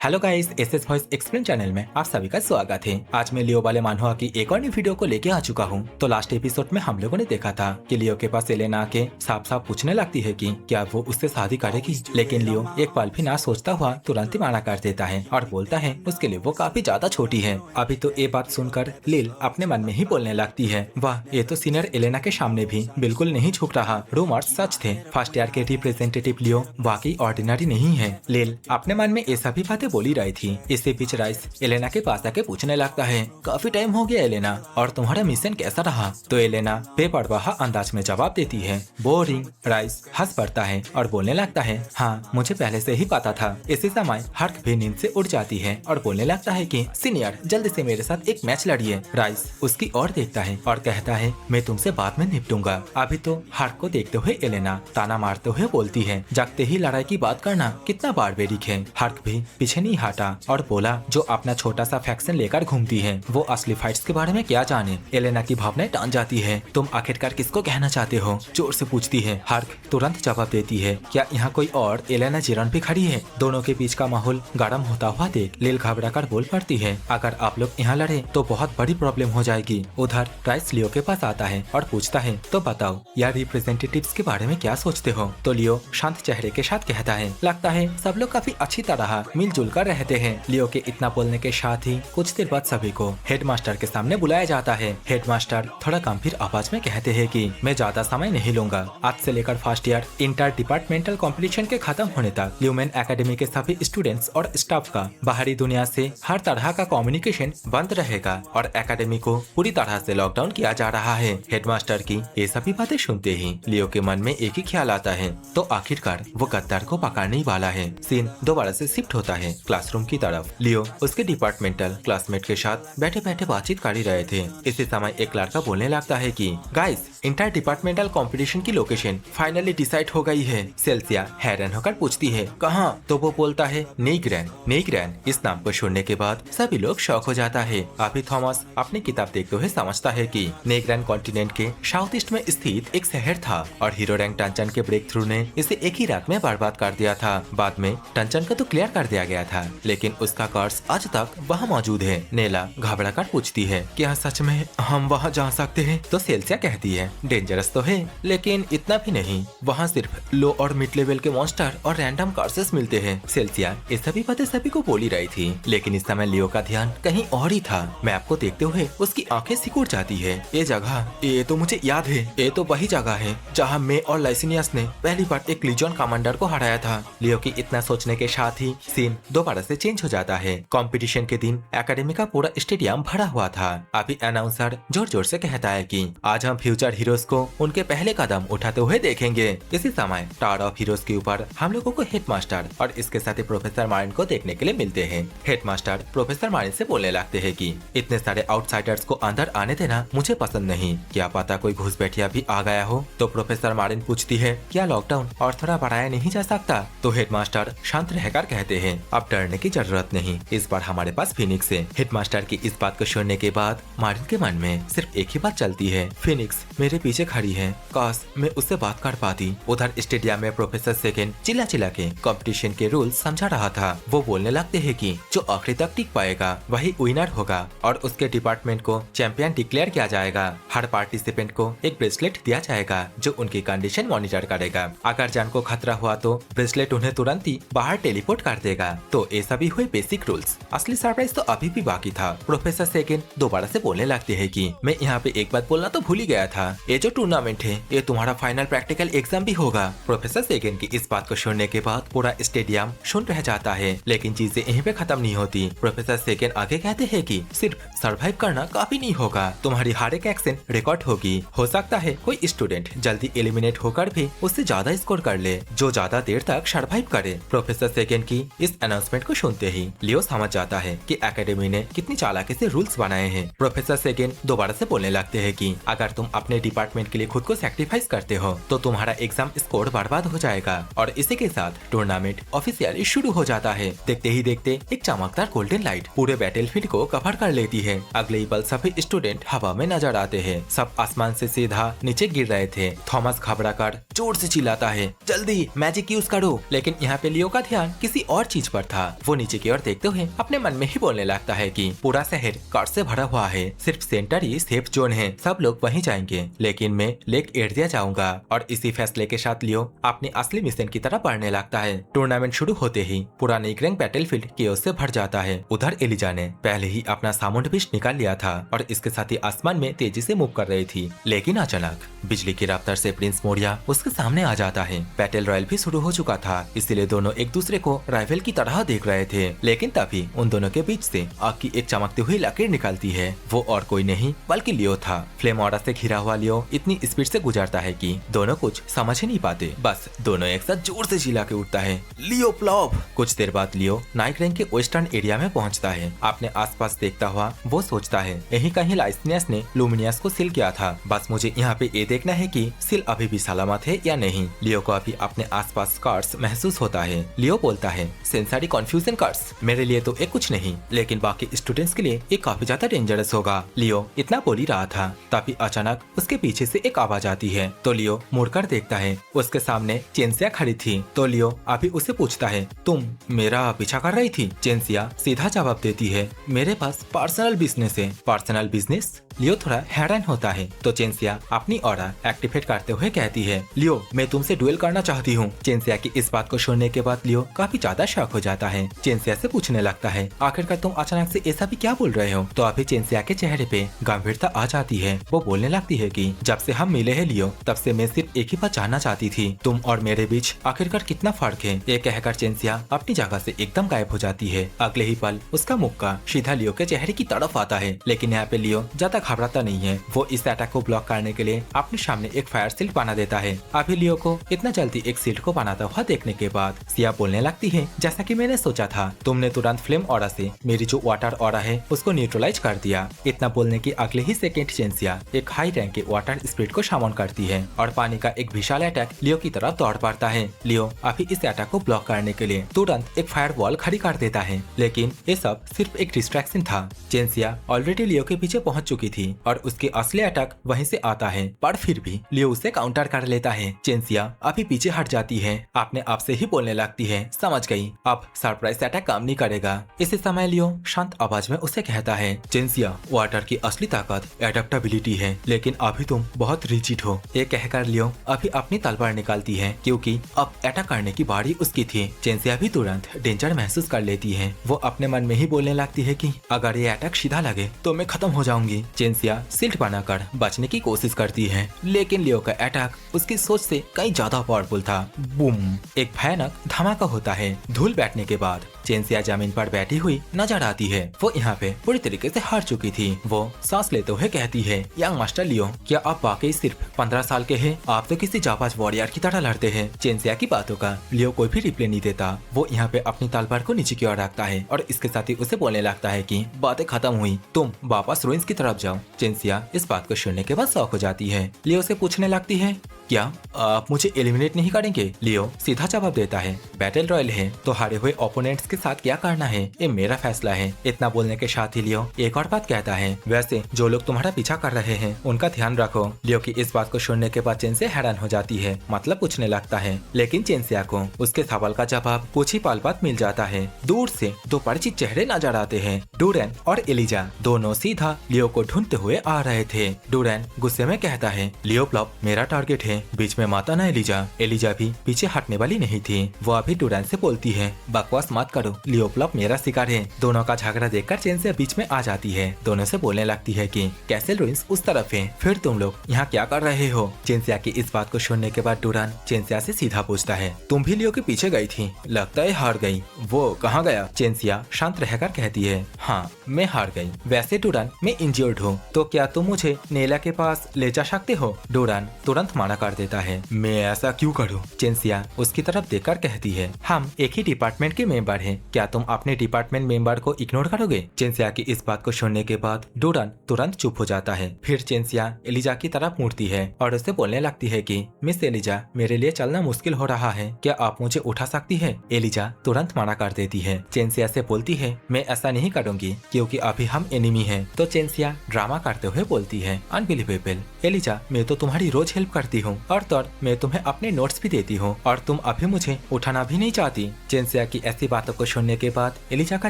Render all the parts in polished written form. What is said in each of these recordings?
Hello guys, SS voice explain channel में आप सभी का स्वागत है। आज मैं लियो वाले मानहुआ की एक और नई वीडियो को लेके आ चुका हूँ। तो लास्ट एपिसोड में हम लोगों ने देखा था कि लियो के पास एलेना आके साफ साफ पूछने लगती है कि क्या वो उससे शादी करेगी, लेकिन लियो एक पल भी ना सोचता हुआ तुरंत ही मना कर देता है और बोलता है उसके लिए वो काफी ज्यादा छोटी है। अभी तो ये बात सुनकर लिल अपने मन में ही बोलने लगती है, वाह ये तो सीनियर एलेना के सामने भी बिल्कुल नहीं झुक रहा। रूमर्स सच थे, फर्स्ट ईयर के रिप्रेजेंटेटिव लियो वाकई ऑर्डिनरी नहीं है। लिल अपने मन में ये सभी बातें बोली रही थी। इससे बीच राइस एलेना के पास आके पूछने लगता है, काफी टाइम हो गया एलेना, और तुम्हारा मिशन कैसा रहा? तो एलेना बेपरवाह अंदाज में जवाब देती है, बोरिंग। राइस हंस पड़ता है और बोलने लगता है, हाँ मुझे पहले से ही पता था। इसी समय हर्क भी नींद से उठ जाती है और बोलने लगता है कि सीनियर जल्दी से मेरे साथ एक मैच लड़िए। राइस उसकी ओर देखता है और कहता है, मैं तुमसे बाद में निपटूंगा। अभी तो हर्क को देखते हुए एलेना ताना मारते हुए बोलती है, जागते ही लड़ाई की बात करना कितना बारबेरिक है। हर्क भी पीछे नहीं हटा और बोला, जो अपना छोटा सा फैक्शन लेकर घूमती है वो असली फाइट्स के बारे में क्या जाने। एलेना की भावनाएं टान जाती है, तुम आखिरकार किसको कहना चाहते हो? जोर से पूछती है। हर्क तुरंत जवाब देती है, क्या यहाँ कोई और एलेना जिरन भी खड़ी है? दोनों के बीच का माहौल गर्म होता हुआ देख लिल घबरा कर बोल पड़ती है, अगर आप लोग यहाँ लड़े तो बहुत बड़ी प्रॉब्लम हो जाएगी। उधर राइस लियो के पास आता है और पूछता है, तो बताओ यार रिप्रेजेंटेटिव्स के बारे में क्या सोचते हो? तो लियो शांत चेहरे के साथ कहता है, लगता है सब लोग काफी अच्छी तरह मिलजुल कर रहते हैं। लियो के इतना बोलने के साथ ही कुछ देर बाद सभी को हेडमास्टर के सामने बुलाया जाता है। हेडमास्टर थोड़ा गंभीर आवाज में कहते हैं कि मैं ज्यादा समय नहीं लूंगा। आज से लेकर first year inter departmental competition के खत्म होने तक ल्यूमेन एकेडमी के सभी स्टूडेंट्स और स्टाफ का बाहरी दुनिया से हर तरह का कम्युनिकेशन बंद रहेगा और एकेडमी को पूरी तरह से लॉकडाउन किया जा रहा है। हेडमास्टर की ये सभी बातें सुनते ही लियो के मन में एक ही ख्याल आता है, तो आखिरकार वो गद्दार को पकड़ने ही वाला है। सीन दोबारा से शिफ्ट होता है क्लासरूम की तरफ। लियो उसके डिपार्टमेंटल क्लासमेट के साथ बैठे बैठे बातचीत कर ही रहे थे। इसी समय एक लड़का बोलने लगता है कि गाइस इंटर डिपार्टमेंटल कंपटीशन की लोकेशन फाइनली डिसाइड हो गई है। सेल्सिया हैरान होकर पूछती है, कहाँ? तो वो बोलता है, नेग्रैन। नेग्रैन इस नाम को सुनने के बाद सभी लोग शॉक हो जाता है। अभी थॉमस अपनी किताब देखते हुए समझता है कि नेग्रैन कॉन्टिनेंट के साउथ ईस्ट में स्थित एक शहर था और हीरो रैंक टंचन के ब्रेक थ्रू ने इसे एक ही रात में बर्बाद कर दिया था। बाद में टंचन को तो क्लियर कर दिया गया था, लेकिन उसका कर्स आज तक वहाँ मौजूद है। नेला घबरा कर पूछती है, क्या सच में हम वहाँ जा सकते हैं? तो सेल्सिया कहती है, डेंजरस तो है लेकिन इतना भी नहीं, वहाँ सिर्फ लो और मिड लेवल के मॉन्स्टर और रैंडम कर्सेस मिलते हैं। सेल्सिया ये सभी बातें सभी को बोली रही थी, लेकिन इस समय लियो का ध्यान कहीं और ही था। मैं आपको देखते हुए उसकी आंखें सिकुड़ जाती है। ये जगह, ये तो मुझे याद है, ये तो वही जगह है जहाँ मैं और लाइसिनियस ने पहली बार एक लीजन कमांडर को हराया था। लियो की इतना सोचने के साथ ही सीन दोबारा से चेंज हो जाता है। कंपटीशन के दिन एकेडमी का पूरा स्टेडियम भरा हुआ था। अभी अनाउंसर जोर जोर से कहता है कि आज हम फ्यूचर हीरोज को उनके पहले कदम उठाते हुए देखेंगे। इसी समय टावर ऑफ हीरोज के ऊपर हम लोगों को हेडमास्टर और इसके साथ ही प्रोफेसर मारिन को देखने के लिए मिलते हैं। हेडमास्टर प्रोफेसर मारिन से बोलने लगते हैं कि इतने सारे आउटसाइडर्स को अंदर आने देना मुझे पसंद नहीं, क्या पता कोई घुसपैठिया भी आ गया हो। तो प्रोफेसर मारिन पूछती है, क्या लॉकडाउन और थोड़ा बढ़ाया नहीं जा सकता? तो हेडमास्टर शांत रहकर कहते हैं, अब डरने की जरूरत नहीं, इस बार हमारे पास फिनिक्स है। हेडमास्टर की इस बात को सुनने के बाद मारिन के मन में सिर्फ एक ही बात चलती है, फिनिक्स मेरे पीछे खड़ी है, काश मैं उससे बात कर पाती। उधर स्टेडियम में प्रोफेसर सेकेंड चिल्ला चिल्ला के कंपटीशन के रूल समझा रहा था। वो बोलने लगते हैं कि जो आखिरी तक टिक पाएगा वही विनर होगा और उसके डिपार्टमेंट को चैंपियन डिक्लेयर किया जाएगा। हर पार्टिसिपेंट को एक ब्रेसलेट दिया जाएगा जो उनकी कंडीशन मॉनिटर करेगा। अगर जान को खतरा हुआ तो ब्रेसलेट उन्हें तुरंत ही बाहर टेलीपोर्ट कर देगा। तो ये सभी हुए बेसिक रूल्स। असली सरप्राइज तो अभी भी बाकी था। प्रोफेसर सेकेंड दोबारा से बोलने लगते हैं कि मैं यहाँ पे एक बात बोलना तो भूल ही गया था, ये जो टूर्नामेंट है ये तुम्हारा फाइनल प्रैक्टिकल एग्जाम भी होगा। प्रोफेसर सेकेंड की इस बात को सुनने के बाद पूरा स्टेडियम सुन रह जाता है, लेकिन चीजें यहीं पे खत्म नहीं होती। प्रोफेसर सेकेंड आगे कहते हैं कि सिर्फ सरवाइव करना काफी नहीं होगा, तुम्हारी हर एक एक्शन रिकॉर्ड होगी। हो सकता है कोई स्टूडेंट जल्दी एलिमिनेट होकर भी उससे ज्यादा स्कोर कर ले जो ज्यादा देर तक सरवाइव करे। प्रोफेसर सेकेंड की इस अनाउंसमेंट को सुनते ही लियो समझ जाता है कि एकेडमी ने कितनी चालाकी से रूल्स बनाए हैं। प्रोफेसर सेकेंड दोबारा से बोलने लगते हैं कि अगर तुम अपने डिपार्टमेंट के लिए खुद को सैक्रिफाइस करते हो तो तुम्हारा एग्जाम स्कोर बर्बाद हो जाएगा। और इसी के साथ टूर्नामेंट ऑफिशियली शुरू हो जाता है। देखते ही देखते एक चमकदार गोल्डन लाइट पूरे बैटलफील्ड को कवर कर लेती है। अगले ही पल सभी स्टूडेंट हवा में नजर आते हैं। सब आसमान से सीधा नीचे गिर रहे थे। थॉमस घबराकर जोर से चिल्लाता है, जल्दी मैजिक यूज करो। लेकिन यहाँ पे लियो का ध्यान किसी और चीज पर था। वो नीचे की ओर देखते हुए अपने मन में ही बोलने लगता है कि पूरा शहर कार से भरा हुआ है, सिर्फ सेंटर ही सेफ जोन है, सब लोग वहीं जाएंगे, लेकिन मैं लेक एरिया जाऊंगा। और इसी फैसले के साथ लियो अपने असली मिशन की तरफ बढ़ने लगता है। टूर्नामेंट शुरू होते ही पूरा नीग्रेंग बैटलफील्ड केओस से भर जाता है। उधर एलिजा ने पहले ही अपना साउंड बिस्ट निकाल लिया था और इसके साथ ही आसमान में तेजी से मूव कर रही थी। लेकिन अचानक बिजली की रफ्तार से प्रिंस मोरिया उसके सामने आ जाता है। बैटल रॉयल भी शुरू हो चुका था, इसलिए दोनों एक दूसरे को राइवल की तरह देख रहे थे। लेकिन तभी उन दोनों के बीच से आग की एक चमकती हुई लकीर निकलती है। वो और कोई नहीं बल्कि लियो था। फ्लेम ऑरा से घिरा हुआ लियो इतनी स्पीड से गुजरता है कि दोनों कुछ समझ ही नहीं पाते। बस दोनों एक साथ जोर से चिल्ला के उठता है, लियो प्लॉप। कुछ देर बाद लियो नाइग्रेंग के वेस्टर्न एरिया में पहुंचता है। अपने आसपास देखता हुआ वो सोचता है, यही कहीं लाइसनियस ने लुमिनियस को सील किया था। बस मुझे यहाँ पे ये देखना है कि सील अभी भी सलामत है या नहीं। लियो को अभी अपने आसपास कार्ड्स महसूस होता है। लियो बोलता है, सेंसरी कन्फ्यूजन कार्ड्स मेरे लिए तो एक कुछ नहीं, लेकिन बाकी स्टूडेंट्स के लिए ये काफी ज्यादा डेंजरस होगा। लियो इतना बोल ही रहा था, तभी अचानक उसके पीछे से एक आवाज आती है। तो लियो मुड़कर देखता है, उसके सामने चेंसिया खड़ी थी। तो लियो अभी उसे पूछता है, तुम मेरा पीछा कर रही थी? चेंसिया सीधा जवाब देती है, मेरे पास पर्सनल बिजनेस है। Personal business? लियो थोड़ा हैरान होता है। तो चेंसिया अपनी ऑरा एक्टिवेट करते हुए कहती है, लियो मैं तुमसे डुएल करना चाहती हूँ। चेंसिया की इस बात को सुनने के बाद लियो काफी ज्यादा शॉक हो जाता है। चेंसिया से पूछने लगता है, आखिरकार तुम अचानक से ऐसा भी क्या बोल रहे हो? तो अभी चेंसिया के चेहरे पे गंभीरता आ जाती है। वो बोलने लगती है कि जब से हम मिले हैं लियो, तब से मैं सिर्फ एक ही बात जानना चाहती थी, तुम और मेरे बीच आखिरकार कितना फर्क है। ये कहकर चेंसिया अपनी जगह से एकदम गायब हो जाती है। अगले ही पल उसका मुक्का सीधा लियो के चेहरे की तरफ आता है। लेकिन यहाँ पे लियो ज्यादा घबराता नहीं है। वो इस अटैक को ब्लॉक करने के लिए अपने सामने एक फायर शील्ड बना देता है। अभी लियो को इतना जल्दी एक शील्ड को बनाता हुआ देखने के बाद सिया बोलने लगती है, जैसा कि मैंने सोचा था, तुमने तुरंत फ्लेम ऑरा से मेरी जो वाटर ऑरा है उसको न्यूट्रलाइज कर दिया। इतना बोलने की अगले ही सेकेंड चेंसिया एक हाई रैंक के वाटर स्पिरिट को शामन करती है और पानी का एक विशाल अटैक लियो की तरफ दौड़ पड़ता है। लियो अभी इस अटैक को ब्लॉक करने के लिए तुरंत एक फायर वॉल खड़ी कर देता है, लेकिन ये सब सिर्फ एक डिस्ट्रैक्शन था। चेंसिया ऑलरेडी लियो के पीछे पहुंच चुकी थी और उसके असली अटैक वहीं से आता है, पर फिर भी लियो उसे काउंटर कर लेता है। चेंसिया अभी पीछे हट जाती है, अपने आप से ही बोलने लगती है, समझ गई, अब सरप्राइज अटैक काम नहीं करेगा। इसी समय लियो शांत आवाज में उसे कहता है, चेंसिया वाटर की असली ताकत एडेप्टेबिलिटी है, लेकिन अभी तुम बहुत रिजिड हो। ये कहकर लियो अभी अपनी तलवार निकालती है, क्योंकि अब अटैक करने की बारी उसकी थी। चेंसिया भी तुरंत डेंजर महसूस कर लेती है। वो अपने मन में ही बोलने लगती है कि अगर ये अटैक सीधा लगे तो मैं खत्म हो जाऊंगी। चेंसिया सिल्ट बनाकर बचने की कोशिश करती है, लेकिन लियो का अटैक उसकी सोच से कहीं ज्यादा पावरफुल था। बूम, एक भयानक धमाका होता है। धूल बैठने के बाद चेंसिया जमीन पर बैठी हुई नजर आती है। वो यहाँ पे पूरी तरीके से हार चुकी थी। वो सांस लेते हुए कहती है, यंग मास्टर लियो, क्या आप वाकई सिर्फ 15 साल के हैं? आप तो किसी जाबाज वॉरियर की तरह लड़ते हैं। चेंसिया की बातों का लियो कोई भी रिप्लाई नहीं देता। वो यहाँ पे अपनी तलवार को नीचे की ओर रखता है और इसके साथ ही उसे बोलने लगता है कि बातें खत्म हुई, तुम वापस रुइंस की तरफ जाओ। चेंसिया इस बात को सुनने के बाद शॉक हो जाती है। लियो से पूछने लगती है, क्या आप मुझे एलिमिनेट नहीं करेंगे? लियो सीधा जवाब देता है, बैटल रॉयल है तो हारे हुए ओपोनेंट्स के साथ क्या करना है ये मेरा फैसला है। इतना बोलने के साथ ही लियो एक और बात कहता है, वैसे जो लोग तुम्हारा पीछा कर रहे हैं उनका ध्यान रखो। लियो की इस बात को सुनने के बाद चेंसिया हैरान हो जाती है, मतलब पूछने लगता है, लेकिन चेंसिया को उसके सवाल का जवाब कुछ ही पल बाद मिल जाता है। दूर से दो परिचित चेहरे नजर आते हैं। डूरेन और एलिजा दोनों सीधा लियो को ढूंढते हुए आ रहे थे। डूरेन गुस्से में कहता है, लियो प्लॉप मेरा टारगेट है, बीच में माता ना एलिजा। एलिजा भी पीछे हटने वाली नहीं थी। वो अभी डूरेन से बोलती है, बकवास मत करो, लियो प्लॉप मेरा शिकार है। दोनों का झगड़ा देखकर चेंसिया बीच में आ जाती है। दोनों से बोलने लगती है कि कैसल रुइंस उस तरफ है, फिर तुम लोग यहाँ क्या कर रहे हो? चेंसिया की इस बात को सुनने के बाद डूरेन चेंसिया से सीधा पूछता है, तुम भी लियो के पीछे गई थी? लगता है हार गई। वो कहाँ गया? चेंसिया शांत रहकर कहती है, हाँ मैं हार गई। वैसे डूरेन मैं इंजर्ड हूँ, तो क्या तुम मुझे नेला के पास ले जा सकते हो? डूरेन तुरंत मना कर देता है, मैं ऐसा क्यों करूँ? चेंसिया उसकी तरफ देखकर कहती है, हम एक ही डिपार्टमेंट के मेंबर हैं, क्या तुम अपने डिपार्टमेंट मेंबर को इग्नोर करोगे? चेंसिया की इस बात को सुनने के बाद डूरेन तुरंत चुप हो जाता है। फिर चेंसिया एलिजा की तरफ मुड़ती है और उससे बोलने लगती है कि मिस एलिजा, मेरे लिए चलना मुश्किल हो रहा है, क्या आप मुझे उठा सकती है? एलिजा तुरंत मना कर देती है। चेंसिया से बोलती है, मैं ऐसा नहीं करूंगी क्योंकि अभी हम एनिमी हैं। तो चेंसिया ड्रामा करते हुए बोलती है, अनबिलीवेबल एलिजा, मैं तो तुम्हारी रोज हेल्प करती हूँ और तो मैं तुम्हें अपने नोट्स भी देती हूँ और तुम अभी मुझे उठाना भी नहीं चाहती। चेंसिया की ऐसी बातों को सुनने के बाद एलिजा का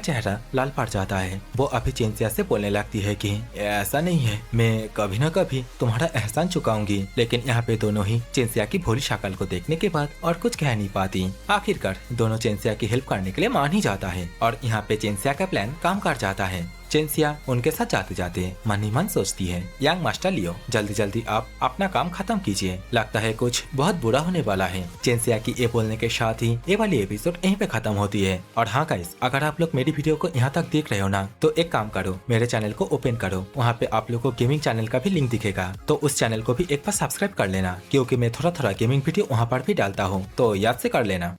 चेहरा लाल पड़ जाता है। वो अभी चेंसिया से बोलने लगती है कि ऐसा नहीं है, मैं कभी न कभी तुम्हारा एहसान चुकाऊंगी। लेकिन यहाँ पे दोनों ही चेंसिया की भोली शक्ल को देखने के बाद और कुछ कह नहीं पाती। आखिरकार दोनों चेंसिया की हेल्प करने के लिए मान ही जाता है और यहाँ पे चेंसिया का प्लान काम कर जाता है। चेंसिया उनके साथ जाते जाते मन ही मन सोचती है, यंग मास्टर लियो, जल्दी जल्दी आप अपना काम खत्म कीजिए, लगता है कुछ बहुत बुरा होने वाला है। चेंसिया की ये बोलने के साथ ही ये वाली एपिसोड यहीं पे खत्म होती है। और हाँ गाइस, अगर आप लोग मेरी वीडियो को यहाँ तक देख रहे हो ना, तो एक काम करो, मेरे चैनल को ओपन करो, वहाँ पे आप लोग को गेमिंग चैनल का भी लिंक दिखेगा, तो उस चैनल को भी एक बार सब्सक्राइब कर लेना, क्योंकि मैं थोड़ा थोड़ा गेमिंग वीडियो वहाँ पर भी डालता हूँ, तो याद से कर लेना।